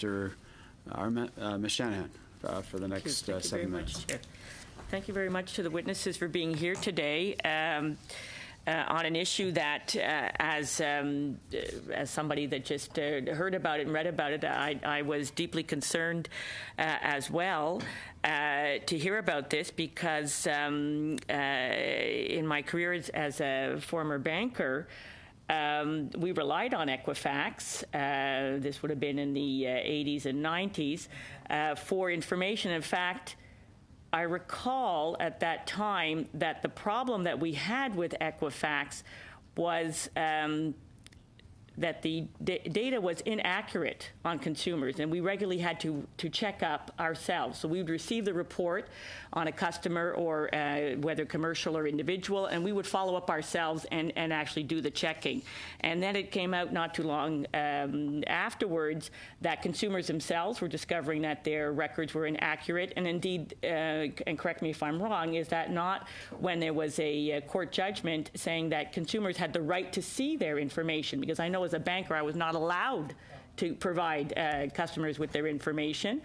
Ms. Shanahan for the next 7 minutes. Thank you very much to the witnesses for being here today on an issue that, as somebody that just heard about it and read about it, I was deeply concerned as well to hear about this, because in my career as a former banker, we relied on Equifax, this would have been in the 80s and 90s, for information. In fact, I recall at that time that the problem that we had with Equifax was that the data was inaccurate on consumers, and we regularly had to check up ourselves. So we would receive the report on a customer, or whether commercial or individual, and we would follow up ourselves and actually do the checking. And then it came out not too long afterwards that consumers themselves were discovering that their records were inaccurate. And indeed, and correct me if I'm wrong, is that not when there was a court judgment saying that consumers had the right to see their information? Because I know as a banker, I was not allowed to provide customers with their information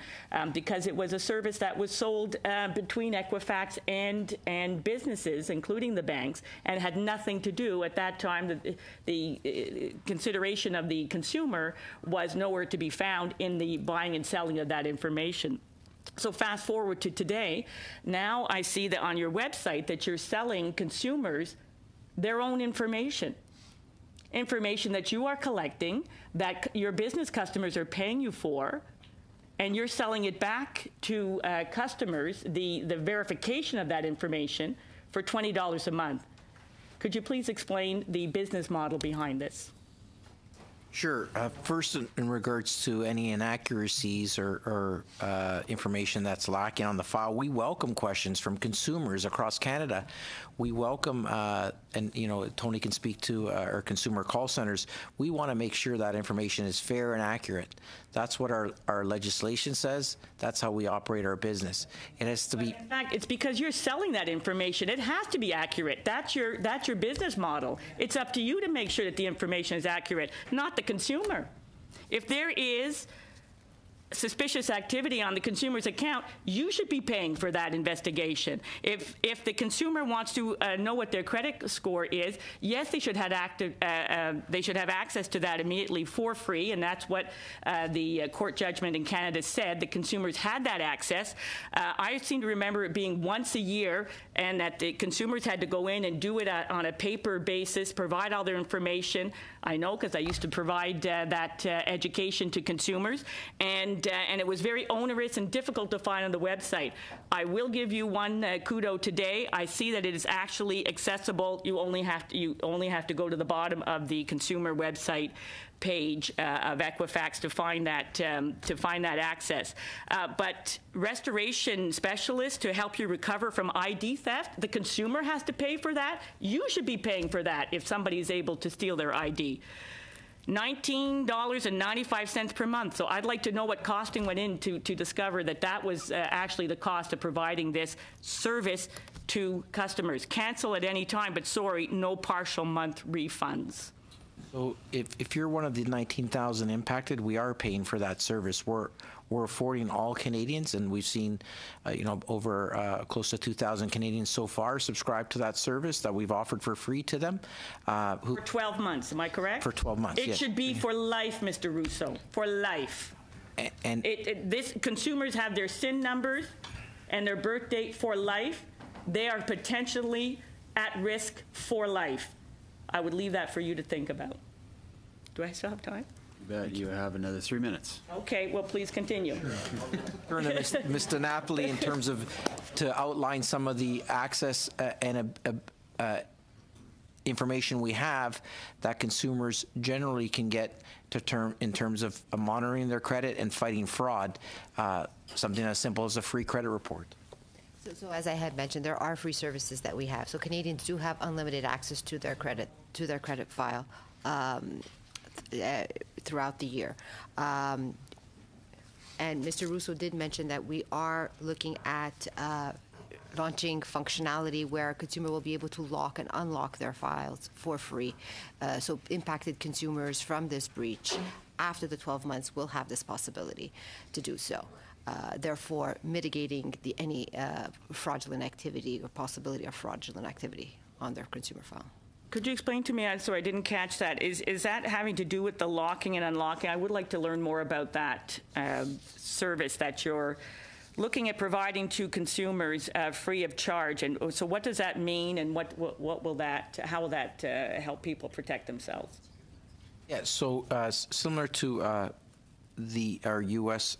because it was a service that was sold between Equifax and businesses, including the banks, and had nothing to do at that time. The consideration of the consumer was nowhere to be found in the buying and selling of that information. So fast forward to today, now I see that on your website that you're selling consumers their own information that you are collecting, that your business customers are paying you for, and you're selling it back to customers, the verification of that information, for $20 a month. Could you please explain the business model behind this? Sure. First, in regards to any inaccuracies or information that's lacking on the file, we welcome questions from consumers across Canada. We welcome, and you know, Tony can speak to our consumer call centers. We want to make sure that information is fair and accurate. That's what our legislation says. That's how we operate our business. It has to be. In fact, it's because you're selling that information. It has to be accurate. That's your business model. It's up to you to make sure that the information is accurate, not the consumer. If there is suspicious activity on the consumer's account, you should be paying for that investigation. If the consumer wants to know what their credit score is, yes, they should have access to that immediately for free, and that's what the court judgment in Canada said. The consumers had that access. I seem to remember it being once a year, and that the consumers had to go in and do it on a paper basis, provide all their information. I know, because I used to provide that education to consumers, and it was very onerous and difficult to find on the website. I will give you one kudo today. I see that it is actually accessible. You only have to go to the bottom of the consumer website page of Equifax to find that access. But restoration specialists to help you recover from ID theft, the consumer has to pay for that. You should be paying for that if somebody is able to steal their ID. $19.95 per month. So I'd like to know what costing went in to discover that was actually the cost of providing this service to customers. Cancel at any time, but sorry, no partial month refunds. So if you're one of the 19,000 impacted, we are paying for that service. We're affording all Canadians, and we've seen, over close to 2,000 Canadians so far subscribe to that service that we've offered for free to them. For 12 months, am I correct? For 12 months, It should be for life, Mr. Russo, for life. And consumers have their SIN numbers and their birth date for life. They are potentially at risk for life. I would leave that for you to think about. Do I still have time? You bet. You have another 3 minutes. Okay, well, please continue. Turn to Mr. Napoli in terms of to outline some of the access and information we have that consumers generally can get in terms of monitoring their credit and fighting fraud. Something as simple as a free credit report. So as I had mentioned, there are free services that we have. So Canadians do have unlimited access to their credit file throughout the year. And Mr. Russo did mention that we are looking at launching functionality where a consumer will be able to lock and unlock their files for free. So impacted consumers from this breach after the 12 months will have this possibility to do so. Therefore, mitigating any fraudulent activity or possibility of fraudulent activity on their consumer file. Could you explain to me, so I didn't catch that, is that having to do with the locking and unlocking? I would like to learn more about that service that you're looking at providing to consumers free of charge. And so what does that mean, and what will that, how will that help people protect themselves? Yeah, so similar to our U.S.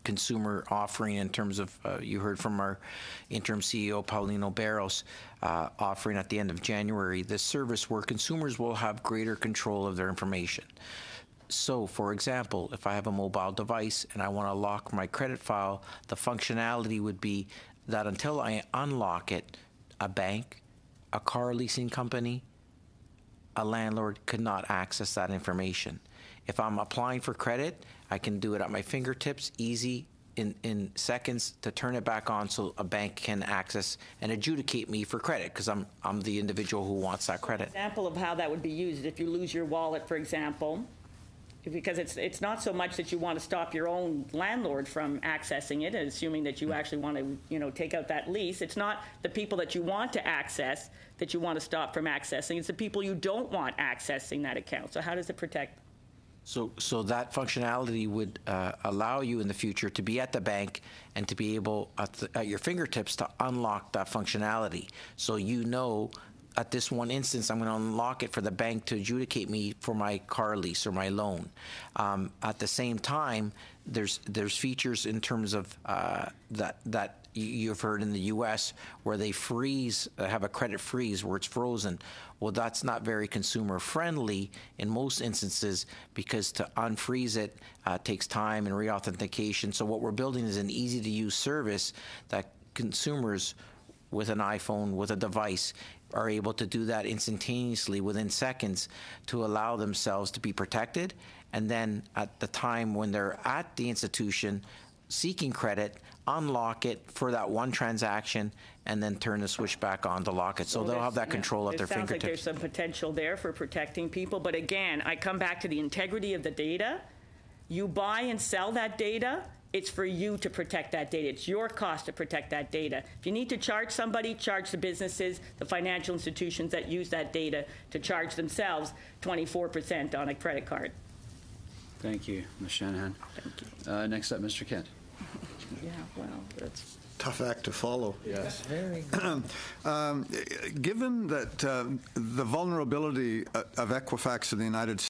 Consumer offering in terms of, you heard from our interim CEO, Paulino Barros, offering at the end of January, this service where consumers will have greater control of their information. So, for example, if I have a mobile device and I want to lock my credit file, the functionality would be that until I unlock it, a bank, a car leasing company, a landlord could not access that information. If I'm applying for credit, I can do it at my fingertips, easy, in seconds, to turn it back on so a bank can access and adjudicate me for credit, because I'm the individual who wants that credit. Example of how that would be used if you lose your wallet, for example, because it's not so much that you want to stop your own landlord from accessing it, and assuming that you actually want to, take out that lease. It's not the people that you want to access that you want to stop from accessing. It's the people you don't want accessing that account. So how does it protect? So that functionality would allow you in the future to be at the bank and to be able at your fingertips to unlock that functionality. So at this one instance, I'm going to unlock it for the bank to adjudicate me for my car lease or my loan. At the same time, there's features in terms of that you've heard in the U.S. where they have a credit freeze where it's frozen. Well, that's not very consumer friendly in most instances, because to unfreeze it takes time and reauthentication. So what we're building is an easy to use service that consumers with an iPhone, with a device, are able to do that instantaneously within seconds to allow themselves to be protected. And then at the time when they're at the institution seeking credit, unlock it for that one transaction and then turn the switch back on to lock it. So they'll have that control at their fingertips. It sounds like there's some potential there for protecting people. But again, I come back to the integrity of the data. You buy and sell that data. It's for you to protect that data. It's your cost to protect that data. If you need to charge somebody, charge the businesses, the financial institutions that use that data to charge themselves 24% on a credit card. Thank you, Ms. Shanahan. Thank you. Next up, Mr. Kent. Yeah, well, that's tough act to follow. Yes. Very Given that the vulnerability of Equifax in the United